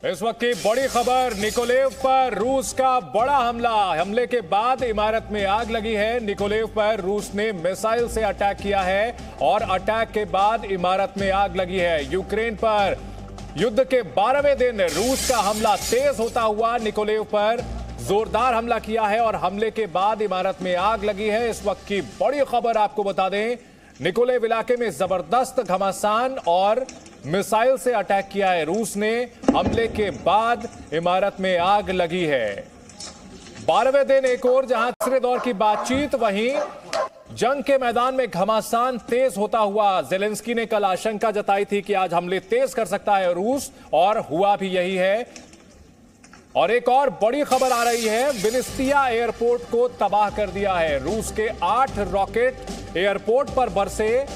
इस वक्त की बड़ी खबर, निकोलेव पर रूस का बड़ा हमले के बाद इमारत में आग लगी है। निकोलेव पर रूस ने मिसाइल से अटैक किया है और अटैक के बाद इमारत में आग लगी है। यूक्रेन पर युद्ध के 12वें दिन रूस का हमला तेज होता हुआ निकोलेव पर जोरदार हमला किया है और हमले के बाद इमारत में आग लगी है। इस वक्त की बड़ी खबर आपको बता दें, निकोलेव इलाके में जबरदस्त घमासान और मिसाइल से अटैक किया है रूस ने। हमले के बाद इमारत में आग लगी है। 12वें दिन एक और जहां तीसरे दौर की बातचीत, वहीं जंग के मैदान में घमासान तेज होता हुआ। जेलेंस्की ने कल आशंका जताई थी कि आज हमले तेज कर सकता है रूस, और हुआ भी यही है। और एक और बड़ी खबर आ रही है, विनिस्तिया एयरपोर्ट को तबाह कर दिया है। रूस के 8 रॉकेट एयरपोर्ट पर बरसे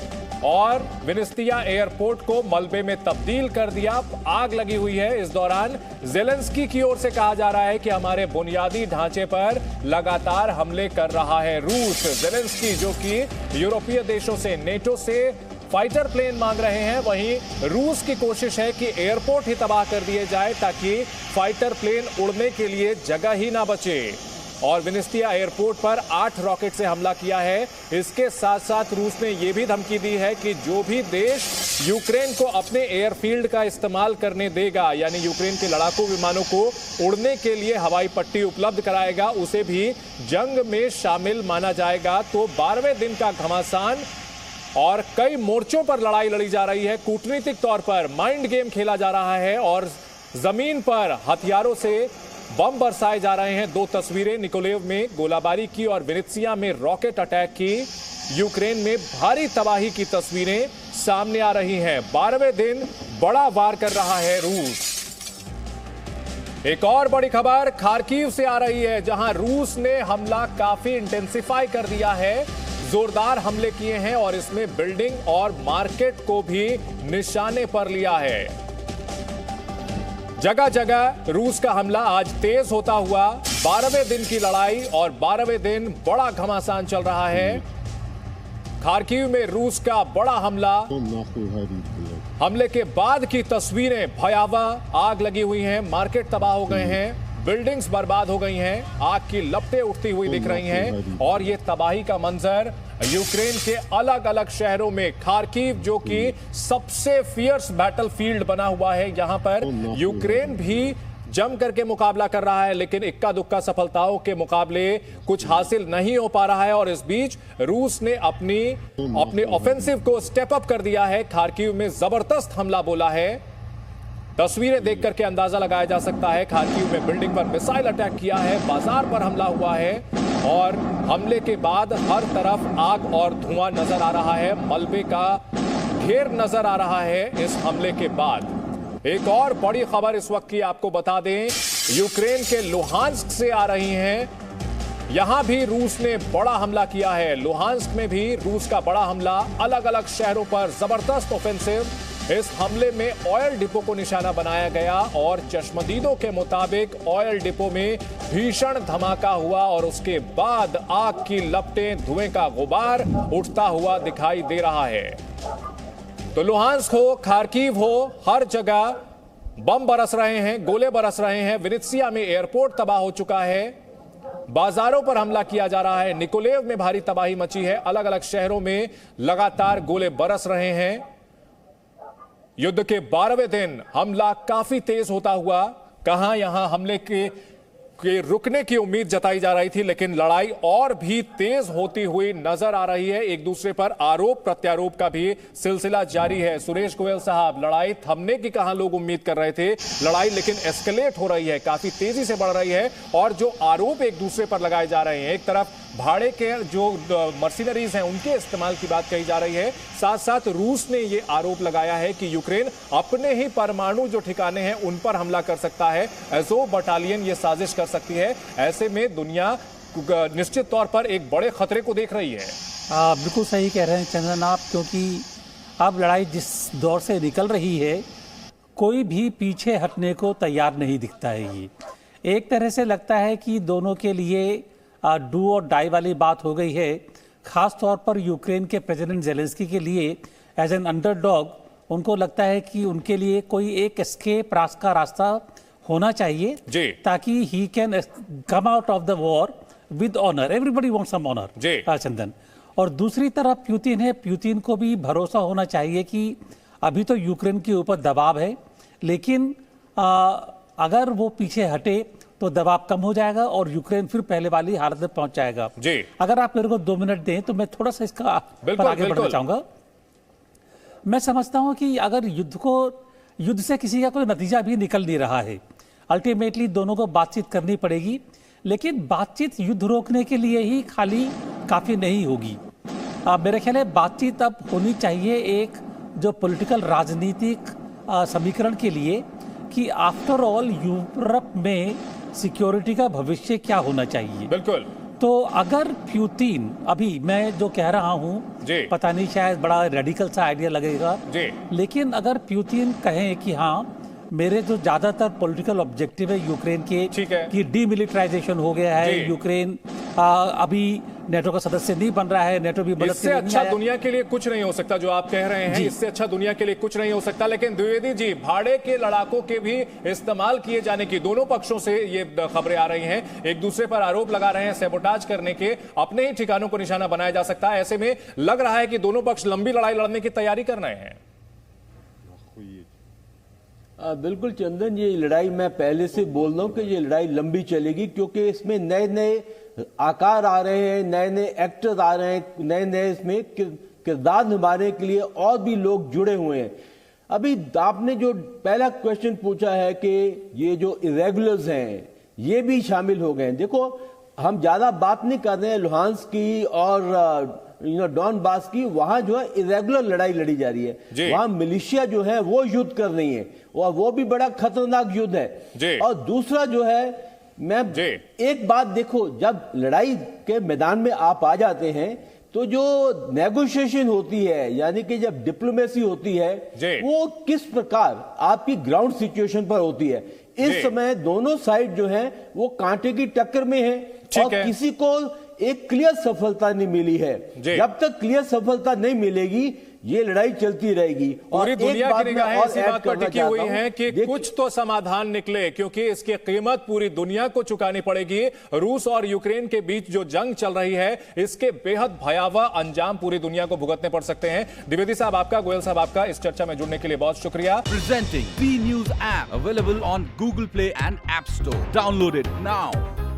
और विनिस्तिया एयरपोर्ट को मलबे में तब्दील कर दिया। आग लगी हुई है। इस दौरान जेलेंस्की की ओर से कहा जा रहा है कि हमारे बुनियादी ढांचे पर लगातार हमले कर रहा है रूस। जेलेंस्की जो कि यूरोपीय देशों से, नेटो से फाइटर प्लेन मांग रहे हैं, वहीं रूस की कोशिश है कि एयरपोर्ट ही तबाह कर दिए जाए ताकि फाइटर प्लेन उड़ने के लिए जगह ही ना बचे। और विनिस्तिया एयरपोर्ट पर 8 रॉकेट से हमला किया है। इसके साथ साथ रूस ने यह भी धमकी दी है कि जो भी देश यूक्रेन को अपने एयरफील्ड का इस्तेमाल करने देगा, यानी यूक्रेन के लड़ाकू विमानों को उड़ने के लिए हवाई पट्टी उपलब्ध कराएगा, उसे भी जंग में शामिल माना जाएगा। तो 12वें दिन का घमासान और कई मोर्चों पर लड़ाई लड़ी जा रही है। कूटनीतिक तौर पर माइंड गेम खेला जा रहा है और जमीन पर हथियारों से बम बरसाए जा रहे हैं। 2 तस्वीरें, निकोलेव में गोलाबारी की और विनित्सिया में रॉकेट अटैक की, यूक्रेन में भारी तबाही की तस्वीरें सामने आ रही हैं। 12वें दिन बड़ा वार कर रहा है रूस। एक और बड़ी खबर खार्किव से आ रही है, जहां रूस ने हमला काफी इंटेंसिफाई कर दिया है। जोरदार हमले किए हैं और इसमें बिल्डिंग और मार्केट को भी निशाने पर लिया है। जगह जगह रूस का हमला आज तेज होता हुआ। 12वें दिन की लड़ाई और 12वें दिन बड़ा घमासान चल रहा है। खार्किव में रूस का बड़ा हमला, हमले के बाद की तस्वीरें भयावह। आग लगी हुई है, मार्केट तबाह हो गए हैं, बिल्डिंग्स बर्बाद हो गई हैं, आग की लपटें उठती हुई दिख रही हैं। और ये तबाही का मंजर यूक्रेन के अलग अलग शहरों में, खार्किव जो कि सबसे फियर्स बैटलफील्ड बना हुआ है, यहां पर यूक्रेन भी जम करके मुकाबला कर रहा है, लेकिन इक्का दुक्का सफलताओं के मुकाबले कुछ हासिल नहीं हो पा रहा है। और इस बीच रूस ने अपनी ऑफेंसिव को स्टेप अप कर दिया है। खार्किव में जबरदस्त हमला बोला है। तस्वीरें देख करके अंदाजा लगाया जा सकता है। खार्किव में बिल्डिंग पर मिसाइल अटैक किया है, बाजार पर हमला हुआ है और हमले के बाद हर तरफ आग और धुआं नजर आ रहा है। मलबे का ढेर नजर आ रहा है इस हमले के बाद। एक और बड़ी खबर इस वक्त की आपको बता दें, यूक्रेन के लुहांस्क से आ रही हैं। यहां भी रूस ने बड़ा हमला किया है। लुहांस्क में भी रूस का बड़ा हमला, अलग अलग शहरों पर जबरदस्त ऑफेंसिव। इस हमले में ऑयल डिपो को निशाना बनाया गया और चश्मदीदों के मुताबिक ऑयल डिपो में भीषण धमाका हुआ और उसके बाद आग की लपटें, धुएं का गुबार उठता हुआ दिखाई दे रहा है। तो लुहांस्क हो, खार्किव हो, हर जगह बम बरस रहे हैं, गोले बरस रहे हैं। विनित्सिया में एयरपोर्ट तबाह हो चुका है, बाजारों पर हमला किया जा रहा है। निकोलेव में भारी तबाही मची है। अलग अलग शहरों में लगातार गोले बरस रहे हैं। युद्ध के 12वें दिन हमला काफी तेज होता हुआ। कहां यहां हमले के रुकने की उम्मीद जताई जा रही थी, लेकिन लड़ाई और भी तेज होती हुई नजर आ रही है। एक दूसरे पर आरोप प्रत्यारोप का भी सिलसिला जारी है। सुरेश गोयल साहब, लड़ाई थमने की कहां लोग उम्मीद कर रहे थे, लड़ाई लेकिन एस्केलेट हो रही है, काफी तेजी से बढ़ रही है। और जो आरोप एक दूसरे पर लगाए जा रहे हैं, एक तरफ भाड़े के जो मर्सिनरीज हैं उनके इस्तेमाल की बात कही जा रही है, साथ साथ रूस ने यह आरोप लगाया है कि यूक्रेन अपने ही परमाणु जो ठिकाने हैं उन पर हमला कर सकता है। एज़ोव बटालियन ये साजिश कर सकती है। ऐसे में दुनिया निश्चित तौर पर एक बड़े खतरे को देख रही है। बिल्कुल सही कह रहे हैं चंदन आप, क्योंकि अब लड़ाई जिस दौर से निकल रही है, कोई भी पीछे हटने को तैयार नहीं दिखता है। ये एक तरह से लगता है कि दोनों के लिए डू और डाई वाली बात हो गई है। खास तौर पर यूक्रेन के प्रेसिडेंट जेलेंस्की के लिए एज एन अंडरडॉग उनको लगता है कि उनके लिए कोई एक एस्केप का रास्ता होना चाहिए जी। ताकि he can come out of the war with honour. Everybody wants some honour जी। चंदन। और दूसरी तरफ प्यूतिन है, प्यूतिन को भी भरोसा होना चाहिए कि अभी तो यूक्रेन के ऊपर दबाव है, लेकिन अगर वो पीछे हटे तो दबाव कम हो जाएगा और यूक्रेन फिर पहले वाली हालत में पहुंच जाएगा। जी। अगर आप मेरे को 2 मिनट दें तो मैं थोड़ा सा इसका पर आगे बढ़ना चाहूंगा। मैं समझता हूं कि अगर युद्ध से किसी का कोई नतीजा भी निकल नहीं रहा है, अल्टीमेटली दोनों को बातचीत करनी पड़ेगी, लेकिन बातचीत युद्ध रोकने के लिए ही खाली काफी नहीं होगी। मेरे ख्याल है बातचीत अब होनी चाहिए एक जो पॉलिटिकल राजनीतिक समीकरण के लिए कि आफ्टर ऑल यूरोप में सिक्योरिटी का भविष्य क्या होना चाहिए। बिल्कुल। तो अगर प्यूतिन, अभी मैं जो कह रहा हूं पता नहीं शायद बड़ा रेडिकल सा आइडिया लगेगा जी, लेकिन अगर प्यूतिन कहें कि हाँ मेरे जो ज्यादातर पॉलिटिकल ऑब्जेक्टिव है यूक्रेन के कि डीमिलिटराइजेशन हो गया है, यूक्रेन अभी नेटो का सदस्य नहीं बन रहा है, नेटो भी मदद इससे अच्छा दुनिया के लिए कुछ नहीं हो सकता जो आप कह रहे हैं, इससे अच्छा दुनिया के लिए कुछ नहीं हो सकता। लेकिन द्विवेदी जी, भाड़े के लड़ाकों के भी इस्तेमाल किए जाने की दोनों पक्षों से ये खबरें आ रही हैं, एक दूसरे पर आरोप लगा रहे हैं सैबोटाज करने के, अपने ही ठिकानों को निशाना बनाया जा सकता है। ऐसे में लग रहा है कि दोनों पक्ष लंबी लड़ाई लड़ने की तैयारी कर रहे हैं। बिल्कुल चंदन, ये लड़ाई मैं पहले से बोल रहा हूं कि ये लड़ाई लंबी चलेगी, क्योंकि इसमें नए नए आकार आ रहे हैं, नए नए एक्टर्स आ रहे हैं, नए नए इसमें किरदार निभाने के लिए और भी लोग जुड़े हुए हैं। अभी आपने जो पहला क्वेश्चन पूछा है कि ये जो इरेगुलर्स हैं ये भी शामिल हो गए हैं। देखो, हम ज्यादा बात नहीं कर रहे हैं लुहांस्क की और डॉनबास की, वहां जो है इरेगुलर लड़ाई लड़ी जा रही है, वहां मिलिशिया जो है वो युद्ध कर रही है और वो भी बड़ा खतरनाक युद्ध है। और दूसरा जो है, मैं एक बात देखो, जब लड़ाई के मैदान में आप आ जाते हैं तो जो नेगोशिएशन होती है, यानी कि जब डिप्लोमेसी होती है, वो किस प्रकार आपकी ग्राउंड सिचुएशन पर होती है। इस समय दोनों साइड जो है वो कांटे की टक्कर में है और किसी को एक क्लियर सफलता नहीं मिली है। जब तक क्लियर सफलता नहीं मिलेगी ये लड़ाई चलती रहेगी। पूरी दुनिया की निगाहें इसी बात पर टिकी हुई हैं कि कुछ तो समाधान निकले, क्योंकि इसकी कीमत पूरी दुनिया को चुकानी पड़ेगी। रूस और यूक्रेन के बीच जो जंग चल रही है, इसके बेहद भयावह अंजाम पूरी दुनिया को भुगतने पड़ सकते हैं। द्विवेदी साहब आपका, गोयल साहब आपका इस चर्चा में जुड़ने के लिए बहुत शुक्रिया। Presenting B news app available on Google Play and App Store. Download it now.